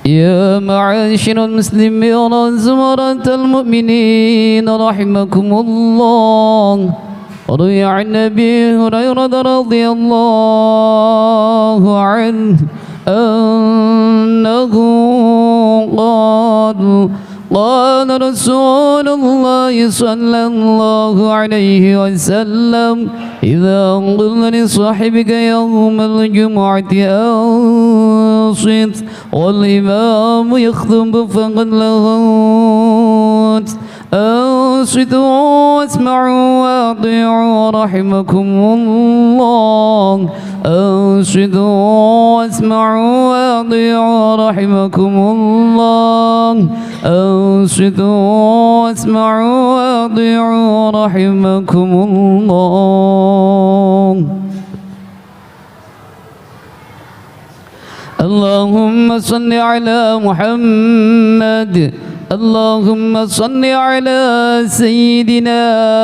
يا معاشر المسلمين زمرة المؤمنين رحمكم الله. روي عن أبي هريرة رضي الله عنه أنه قال رسول الله صلى الله عليه وسلم: إذا قلنا لصاحبك يوم الجمعة أنصت والإمام يخطب فقد لغوت، أنصتوا واسمعوا وأطيعوا رحمكم الله، أنصتوا واسمعوا وأطيعوا رحمكم الله، أنصتوا واسمعوا وأطيعوا رحمكم الله. اللهم صل على محمد، اللهم صل على سيدنا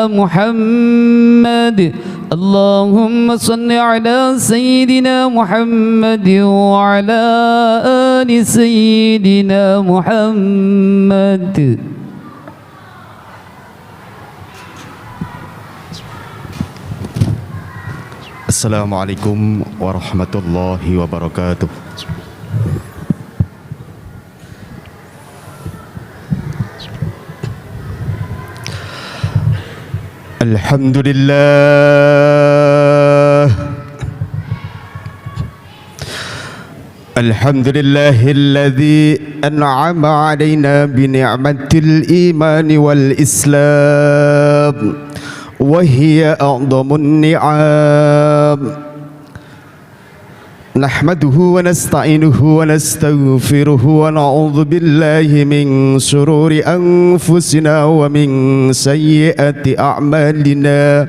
محمد، اللهم صل على سيدنا محمد وعلى آل سيدنا محمد. Assalamualaikum warahmatullahi wabarakatuh. Alhamdulillah, alhamdulillahilladzi an'ama alaina bi ni'matil iman wal islam wa hiya a'dhamun ni'am. Nahmaduhu wa nasta'inuhu wa nastaghfiruhu wa na'udzu billahi min shururi anfusina wa min sayyiati a'malina.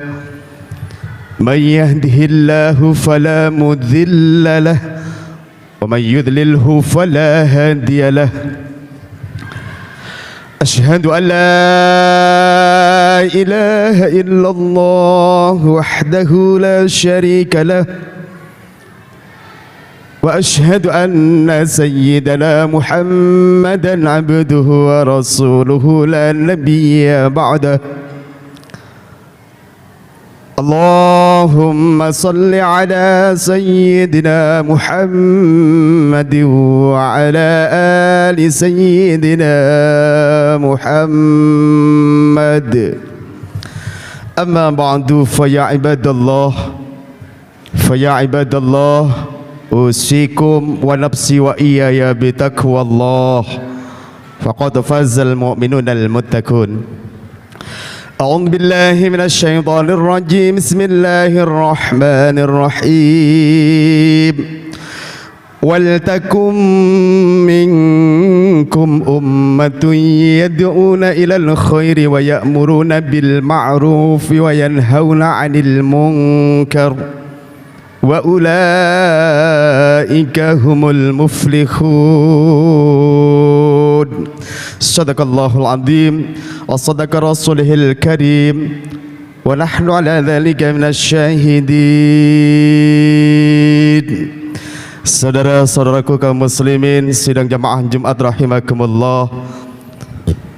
May yahdihillahu fala mudilla lahu wa may yudlilhu fala hadiya lahu. Ashhadu an la ilaha illallah wahdahu la sharika lahu وأشهد أن سيدنا محمدا عبده ورسوله لا نبي بعده. اللهم صل على سيدنا محمد وعلى آل سيدنا محمد. أما بعد فيا عباد الله أوصيكم ونفسي وإياي بتقوى الله فقد فاز المؤمنون المتقون. أعوذ بالله من الشيطان الرجيم. بسم الله الرحمن الرحيم. ولتكن منكم أمة يدعون إلى الخير ويأمرون بالمعروف وينهون عن المنكر وأولئك هم المفلحون. صدق الله العظيم وصدق رسوله الكريم ونحن على ذلك من الشاهدين. Saudara-saudaraku kaum muslimin sidang jamaah Jumat rahimakumullah.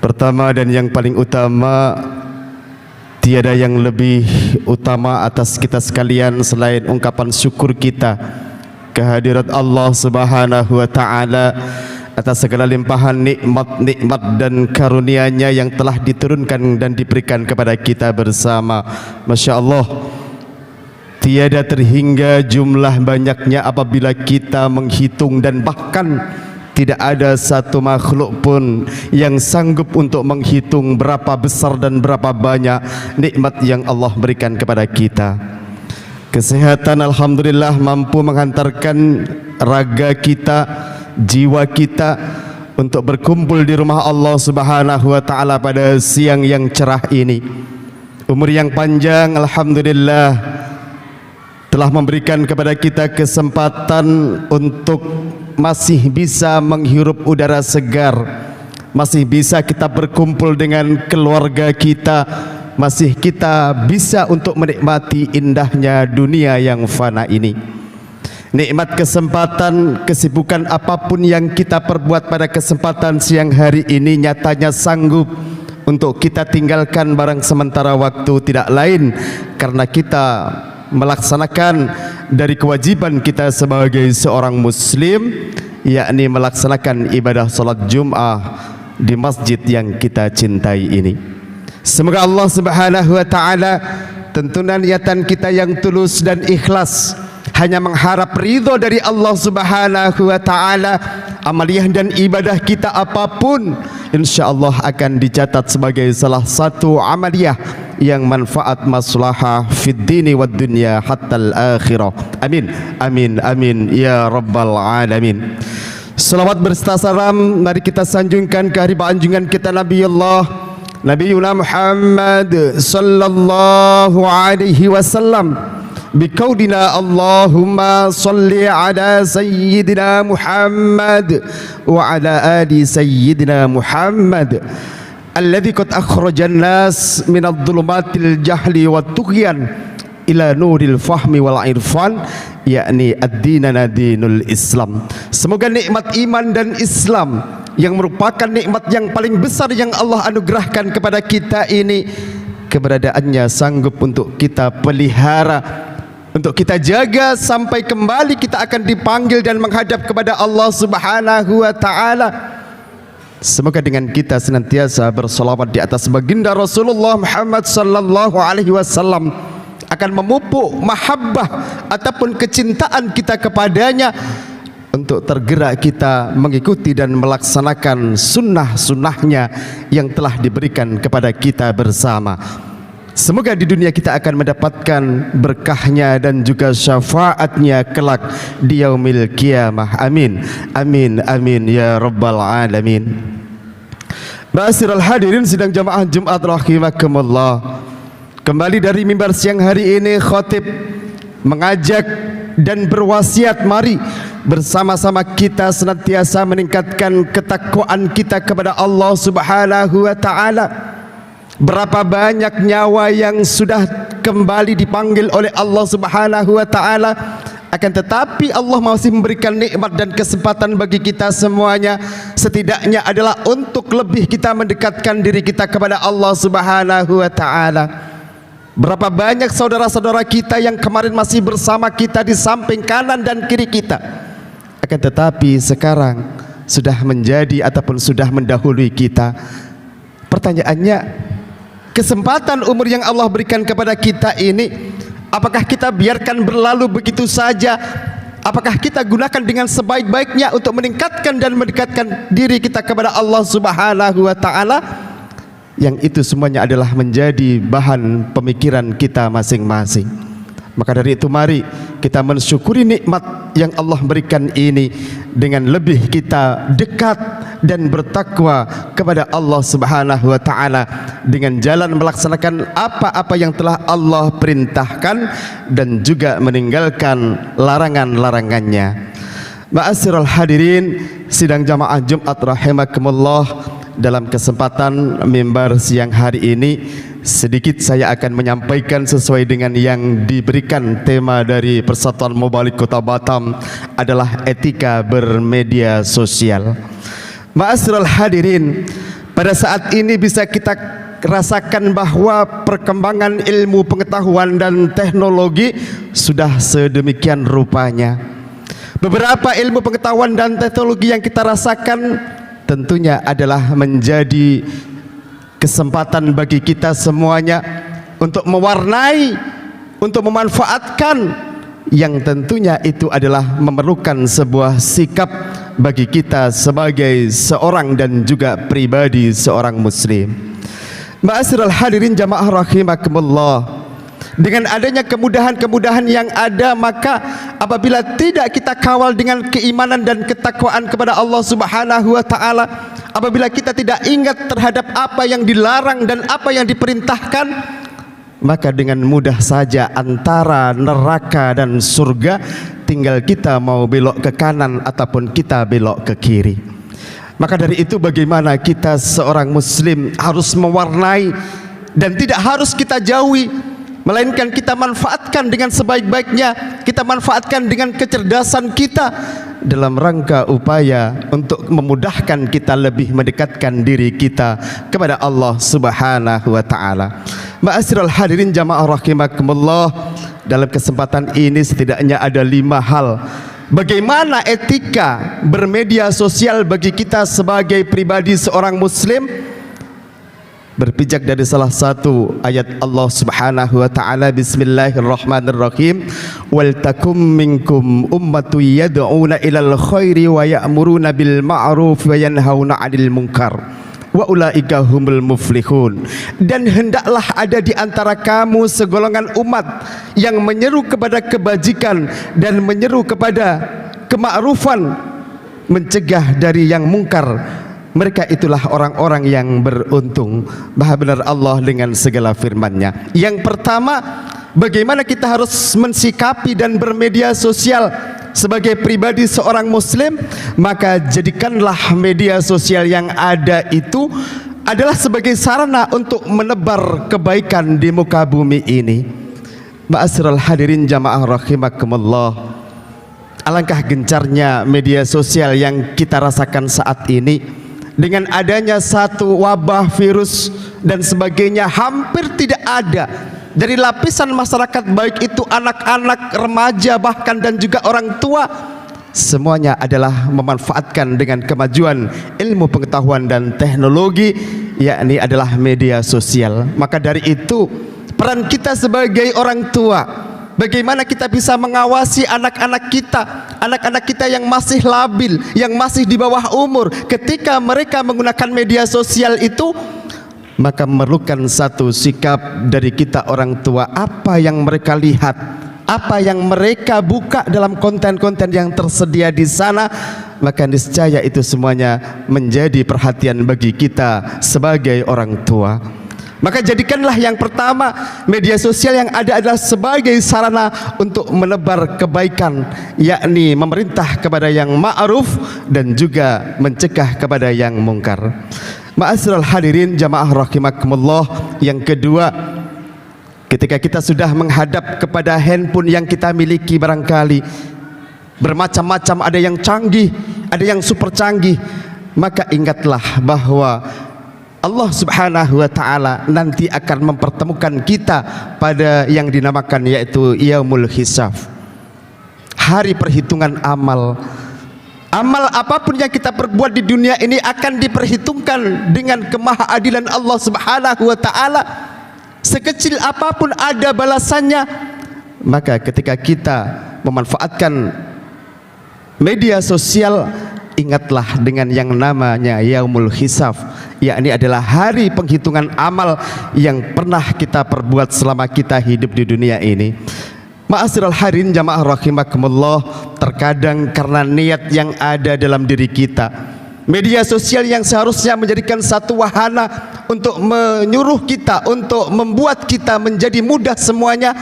Pertama dan yang paling utama, tiada yang lebih utama atas kita sekalian selain ungkapan syukur kita kehadirat Allah Subhanahu wa taala atas segala limpahan nikmat-nikmat dan karunia-Nya yang telah diturunkan dan diberikan kepada kita bersama. Masya Allah, tiada terhingga jumlah banyaknya apabila kita menghitung, dan bahkan tidak ada satu makhluk pun yang sanggup untuk menghitung berapa besar dan berapa banyak nikmat yang Allah berikan kepada kita. Kesehatan alhamdulillah mampu menghantarkan raga kita, jiwa kita untuk berkumpul di rumah Allah Subhanahu wa taala pada siang yang cerah ini. Umur yang panjang alhamdulillah telah memberikan kepada kita kesempatan untuk masih bisa menghirup udara segar, masih bisa kita berkumpul dengan keluarga kita, masih kita bisa untuk menikmati indahnya dunia yang fana ini. nikmat kesempatan, kesibukan apapun yang kita perbuat pada kesempatan siang hari ini nyatanya sanggup untuk kita tinggalkan barang sementara waktu, tidak lain karena kita melaksanakan dari kewajiban kita sebagai seorang muslim, yakni melaksanakan ibadah salat Jum'ah di masjid yang kita cintai ini. Semoga Allah Subhanahu wa taala tentunya niatan kita yang tulus dan ikhlas hanya mengharap ridho dari Allah Subhanahu wa taala, amaliyah dan ibadah kita apapun insyaallah akan dicatat sebagai salah satu amaliyah yang manfaat maslahah fid dini wad dunya hatta al akhirah. Amin amin amin ya rabbal alamin. Salawat berserta salam mari kita sanjungkan ke hadirat junjungan kita Nabiullah Nabiuna Muhammad sallallahu alaihi wasallam biqaulina Allahumma salli ala sayyidina Muhammad wa ala ali sayyidina Muhammad alladhi qad akhrajan nas min adh-dhulumatil jahli wat tughyan ila nuril fahmi wal irfan, yakni ad-dinana dinul Islam. Semoga nikmat iman dan Islam yang merupakan nikmat yang paling besar yang Allah anugerahkan kepada kita ini, keberadaannya sanggup untuk kita pelihara, untuk kita jaga sampai kembali kita akan dipanggil dan menghadap kepada Allah Subhanahu wa taala. Semoga dengan kita senantiasa bersolawat di atas baginda Rasulullah Muhammad sallallahu alaihi wasallam akan memupuk mahabbah ataupun kecintaan kita kepadanya, untuk tergerak kita mengikuti dan melaksanakan sunnah-sunnahnya yang telah diberikan kepada kita bersama. Semoga di dunia kita akan mendapatkan berkahnya dan juga syafaatnya kelak di yaumil qiyamah. Amin amin amin ya rabbal alamin. Ma'asyiral hadirin sidang jamaah Jumat rahimakumullah, kembali dari mimbar siang hari ini khatib mengajak dan berwasiat, mari bersama-sama kita senantiasa meningkatkan ketakwaan kita kepada Allah Subhanahu wa taala. Berapa banyak nyawa yang sudah kembali dipanggil oleh Allah Subhanahu wa taala, akan tetapi Allah masih memberikan nikmat dan kesempatan bagi kita semuanya, setidaknya adalah untuk lebih kita mendekatkan diri kita kepada Allah Subhanahu wa taala. Berapa banyak saudara-saudara kita yang kemarin masih bersama kita di samping kanan dan kiri kita, akan tetapi sekarang sudah menjadi ataupun sudah mendahului kita. Pertanyaannya, kesempatan umur yang Allah berikan kepada kita ini, apakah kita biarkan berlalu begitu saja? Apakah kita gunakan dengan sebaik-baiknya untuk meningkatkan dan mendekatkan diri kita kepada Allah Subhanahu wa taala? Yang itu semuanya adalah menjadi bahan pemikiran kita masing-masing. Maka dari itu mari kita mensyukuri nikmat yang Allah berikan ini dengan lebih kita dekat dan bertakwa kepada Allah Subhanahu wa taala dengan jalan melaksanakan apa-apa yang telah Allah perintahkan dan juga meninggalkan larangan-larangannya. Ma'asyiral hadirin sidang jamaah Jumat rahimakumullah, dalam kesempatan mimbar siang hari ini sedikit saya akan menyampaikan sesuai dengan yang diberikan. Tema dari Persatuan Mubalik Kota Batam adalah etika bermedia sosial. Ma'asyiral hadirin, pada saat ini bisa kita rasakan bahwa perkembangan ilmu pengetahuan dan teknologi sudah sedemikian rupanya. Beberapa ilmu pengetahuan dan teknologi yang kita rasakan tentunya adalah menjadi kesempatan bagi kita semuanya untuk mewarnai, untuk memanfaatkan, yang tentunya itu adalah memerlukan sebuah sikap bagi kita sebagai seorang dan juga pribadi seorang muslim. Ma'asyiral hadirin jamaah rahimakumullah, dengan adanya kemudahan-kemudahan yang ada, maka apabila tidak kita kawal dengan keimanan dan ketakwaan kepada Allah Subhanahu wa taala, apabila kita tidak ingat terhadap apa yang dilarang dan apa yang diperintahkan, maka dengan mudah saja antara neraka dan surga tinggal kita mau belok ke kanan ataupun kita belok ke kiri. Maka dari itu bagaimana kita seorang muslim harus mewarnai dan tidak harus kita jauhi, melainkan kita manfaatkan dengan sebaik-baiknya, kita manfaatkan dengan kecerdasan kita dalam rangka upaya untuk memudahkan kita lebih mendekatkan diri kita kepada Allah Subhanahu wa taala. Ma'asyiral hadirin jamaah rahimakumullah, dalam kesempatan ini setidaknya ada 5 hal bagaimana etika bermedia sosial bagi kita sebagai pribadi seorang muslim, berpijak dari salah satu ayat Allah Subhanahu wa taala. Bismillahirrahmanirrahim. Wal takum minkum ummatun yad'una ilal khairi wa ya'muruna bil ma'ruf wa yanhauna 'anil munkar wa ulaika humul muflihun. Dan hendaklah ada di antara kamu segolongan umat yang menyeru kepada kebajikan dan menyeru kepada kemakrufan, mencegah dari yang mungkar. Mereka itulah orang-orang yang beruntung. Maha benar Allah dengan segala firman-Nya. Yang pertama, bagaimana kita harus mensikapi dan bermedia sosial sebagai pribadi seorang muslim. Maka jadikanlah media sosial yang ada itu adalah sebagai sarana untuk menebar kebaikan di muka bumi ini. Ma'asyiral hadirin jamaah rahimakumullah, alangkah gencarnya media sosial yang kita rasakan saat ini. Dengan adanya satu wabah virus dan sebagainya, hampir tidak ada dari lapisan masyarakat, baik itu anak-anak, remaja, bahkan dan juga orang tua, semuanya adalah memanfaatkan dengan kemajuan ilmu pengetahuan dan teknologi, yakni adalah media sosial. Maka dari itu peran kita sebagai orang tua, bagaimana kita bisa mengawasi anak-anak kita yang masih labil, yang masih di bawah umur, ketika mereka menggunakan media sosial itu, maka memerlukan satu sikap dari kita orang tua. Apa yang mereka lihat, apa yang mereka buka dalam konten-konten yang tersedia di sana, maka niscaya itu semuanya menjadi perhatian bagi kita sebagai orang tua. Maka jadikanlah yang pertama, media sosial yang ada adalah sebagai sarana untuk menebar kebaikan, yakni memerintah kepada yang ma'ruf dan juga mencegah kepada yang mungkar. Ma'asyiral hadirin jamaah rahimakumullah, yang kedua, ketika kita sudah menghadap kepada handphone yang kita miliki, barangkali bermacam-macam, ada yang canggih, ada yang super canggih, maka ingatlah bahwa Allah Subhanahu wa taala nanti akan mempertemukan kita pada yang dinamakan yaitu yaumul hisab, hari perhitungan amal. Amal apapun yang kita perbuat di dunia ini akan diperhitungkan dengan kemahaadilan Allah Subhanahu wa taala. Sekecil apapun ada balasannya. Maka ketika kita memanfaatkan media sosial, ingatlah dengan yang namanya yaumul hisab, yakni adalah hari penghitungan amal yang pernah kita perbuat selama kita hidup di dunia ini. Ma'asyiral hadirin jamaah rahimakumullah, terkadang karena niat yang ada dalam diri kita, media sosial yang seharusnya menjadikan satu wahana untuk menyuruh kita, untuk membuat kita menjadi mudah semuanya,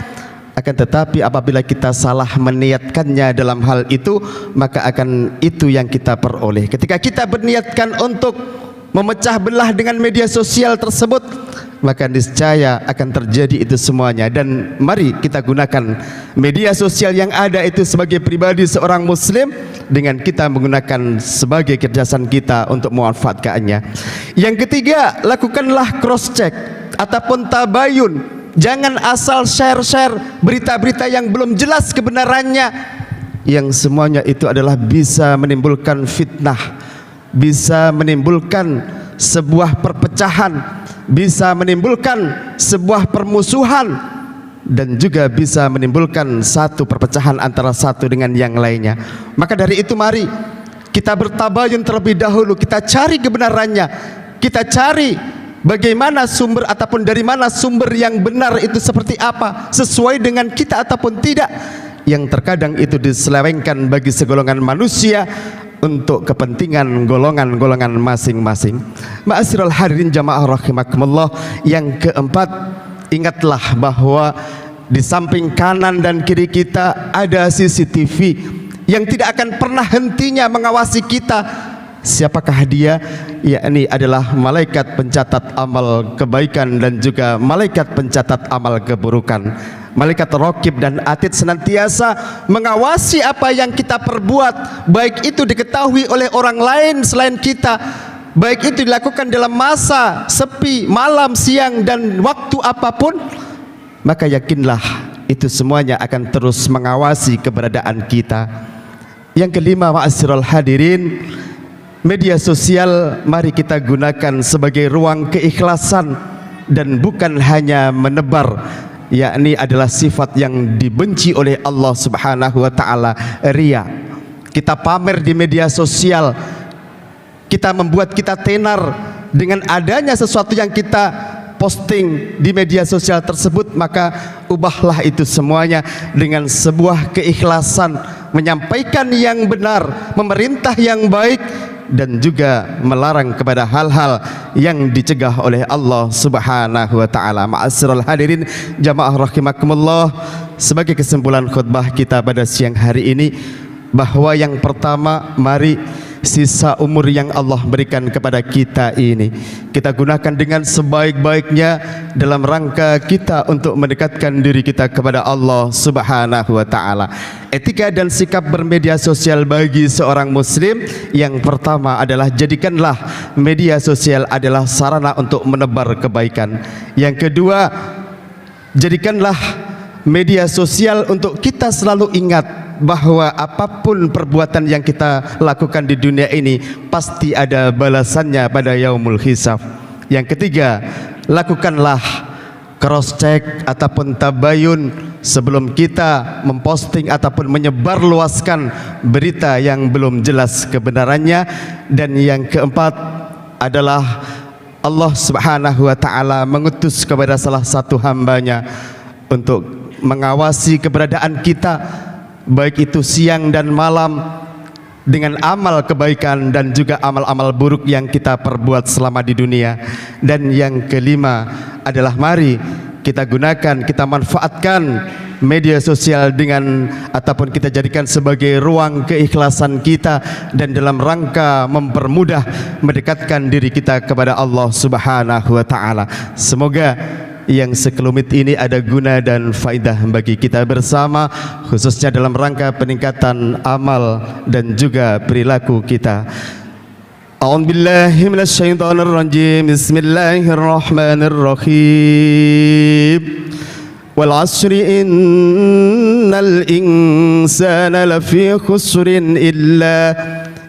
akan tetapi apabila kita salah meniatkannya dalam hal itu, maka akan itu yang kita peroleh. Ketika kita berniatkan untuk memecah belah dengan media sosial tersebut, maka niscaya akan terjadi itu semuanya. Dan mari kita gunakan media sosial yang ada itu sebagai pribadi seorang muslim, dengan kita menggunakan sebagai kecerdasan kita untuk memanfaatkannya. Yang ketiga, lakukanlah cross check ataupun tabayun. Jangan asal share-share berita-berita yang belum jelas kebenarannya, yang semuanya itu adalah bisa menimbulkan fitnah, bisa menimbulkan sebuah perpecahan, bisa menimbulkan sebuah permusuhan, dan juga bisa menimbulkan satu perpecahan antara satu dengan yang lainnya. Maka dari itu mari kita bertabayun terlebih dahulu, kita cari kebenarannya, kita cari bagaimana sumber ataupun dari mana sumber yang benar itu seperti apa, sesuai dengan kita ataupun tidak, yang terkadang itu diselewengkan bagi segolongan manusia untuk kepentingan golongan-golongan masing-masing. Ma'asyiral hadirin jamaah rahimakumullah, yang keempat, ingatlah bahwa di samping kanan dan kiri kita ada CCTV yang tidak akan pernah hentinya mengawasi kita Siapakah dia? Yakni adalah malaikat pencatat amal kebaikan dan juga malaikat pencatat amal keburukan. Malaikat Raqib dan Atid senantiasa mengawasi apa yang kita perbuat, baik itu diketahui oleh orang lain selain kita, baik itu dilakukan dalam masa sepi, malam, siang dan waktu apapun. Maka yakinlah itu semuanya akan terus mengawasi keberadaan kita. Yang kelima, ma'asyiral hadirin, media sosial mari kita gunakan sebagai ruang keikhlasan dan bukan hanya menebar, yakni adalah sifat yang dibenci oleh Allah Subhanahu wa taala, riya. Kita pamer di media sosial, kita membuat kita tenar dengan adanya sesuatu yang kita posting di media sosial tersebut, maka ubahlah itu semuanya dengan sebuah keikhlasan, menyampaikan yang benar, memerintah yang baik dan juga melarang kepada hal-hal yang dicegah oleh Allah Subhanahu wa taala. Ma'asyiral hadirin jamaah rahimakumullah, sebagai kesimpulan khutbah kita pada siang hari ini, bahwa yang pertama, mari sisa umur yang Allah berikan kepada kita ini kita gunakan dengan sebaik-baiknya dalam rangka kita untuk mendekatkan diri kita kepada Allah Subhanahu wa taala. Etika dan sikap bermedia sosial bagi seorang muslim, yang pertama adalah jadikanlah media sosial adalah sarana untuk menebar kebaikan. Yang kedua, jadikanlah media sosial untuk kita selalu ingat bahwa apapun perbuatan yang kita lakukan di dunia ini pasti ada balasannya pada yaumul hisab. Yang ketiga, lakukanlah cross check ataupun tabayun sebelum kita memposting ataupun menyebarluaskan berita yang belum jelas kebenarannya. Dan yang keempat adalah Allah Subhanahu wa taala mengutus kepada salah satu hambanya untuk mengawasi keberadaan kita, baik itu siang dan malam, dengan amal kebaikan dan juga amal-amal buruk yang kita perbuat selama di dunia. Dan yang kelima adalah mari kita gunakan, kita manfaatkan media sosial dengan ataupun kita jadikan sebagai ruang keikhlasan kita dan dalam rangka mempermudah mendekatkan diri kita kepada Allah Subhanahu wa taala. Semoga yang sekelumit ini ada guna dan faidah bagi kita bersama, khususnya dalam rangka peningkatan amal dan juga perilaku kita. A'udzubillahi minasyaitonirrajim. Bismillahirrahmanirrahim. Wal 'asri innal insana lafi khusrin illa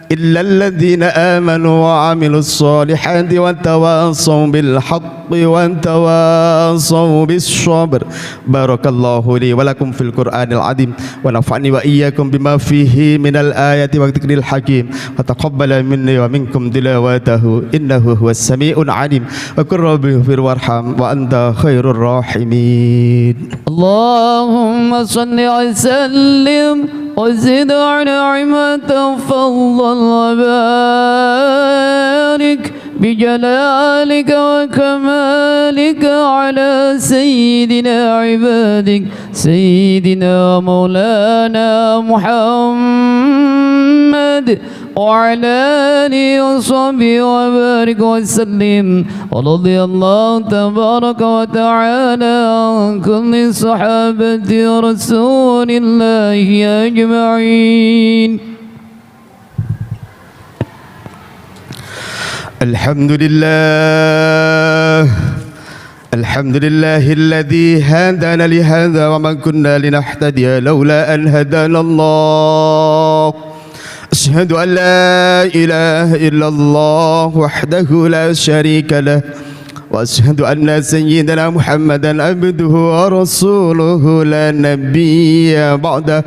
alladhina amanu wa 'amilus solihati wa tawasaw bil haqqi wa tawasaw bis sabr. Barakallahu li wa lakum fil Qur'anil 'azim wa nafa'ni wa iyyakum bima fihi minal ayati wa dzikril hakim wa taqabbala minni wa minkum tilawatahu innahu huwas sami'ul 'alim. Wa qur rabbi ighfir warham wa anta khairur rahimin. Allahumma salli wa sallim وزد على نعمة فضل وبارك بجلالك وكمالك على سيدنا عبادك سيدنا مولانا محمد وعلى آله وصحبه وبارك وسلم. ورضي الله تبارك وتعالى عن كل صحابة رسول الله أجمعين. الحمد لله الذي هدانا لهذا وما كنا لنهتدي لولا أن هدانا الله. أشهد أن لا إله إلا الله وحده لا شريك له وأشهد أن سيدنا محمدا عبده ورسوله لا نبي بعده.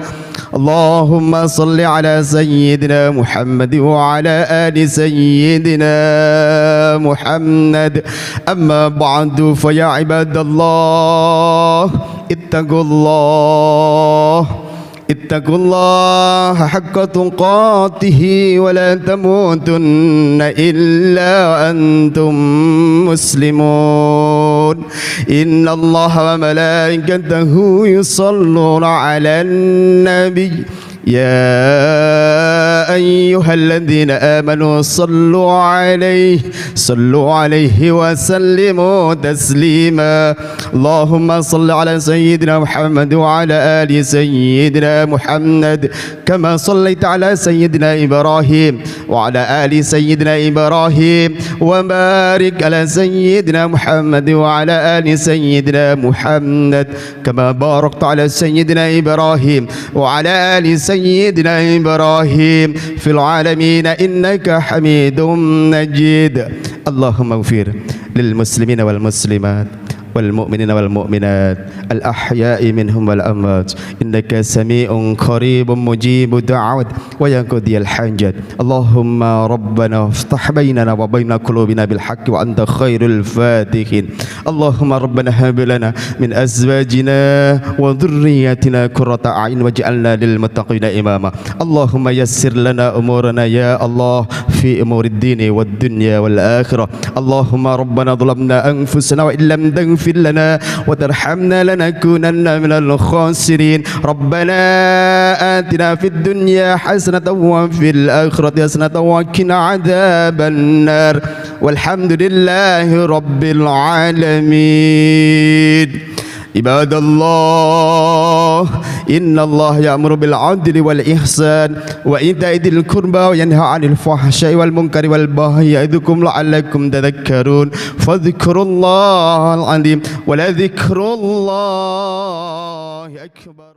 اللهم صل على سيدنا محمد وعلى آل سيدنا محمد. أما بعد فيا عباد الله اتقوا الله حق تقاته ولا تموتن إلا وأنتم مسلمون. إن الله وملائكته يصلون على النبي يا أيها الذين آمنوا صلوا عليه وسلموا تسليما اللهم صل على سيدنا محمد وعلى آل سيدنا محمد كما صليت على سيدنا إبراهيم وعلى آل سيدنا إبراهيم وبارك على سيدنا محمد وعلى آل سيدنا محمد كما باركت على سيدنا إبراهيم وعلى آل سيدنا إبراهيم في العالمين إنك حميد مجيد اللهم اغفر للمسلمين والمسلمات والمؤمنين والمؤمنات الأحياء منهم والأموات إنك سميع قريب مجيب دعوات ويقضي الحاجات اللهم ربنا افتح بيننا وبين قلوبنا بالحق وأنت خير الفاتحين اللهم ربنا هب لنا من أزواجنا وذرياتنا قرة أعين واجعلنا للمتقين إماما اللهم يسر لنا أمورنا يا الله في أمور الدين والدنيا والآخرة اللهم ربنا ظلمنا أنفسنا وإن لم تغفر لنا وترحمنا لنكونن من الخاسرين ربنا آتنا في الدنيا حسنة وفي الآخرة حسنة وقنا عذاب النار والحمد لله رب العالمين عباد الله إن الله يأمر بالعدل والإحسان وإيتاء ذي القربى وينهى عن الفحشاء والمنكر والبغي يعظكم لعلكم تذكرون فاذكروا الله العظيم ولذكر الله أكبر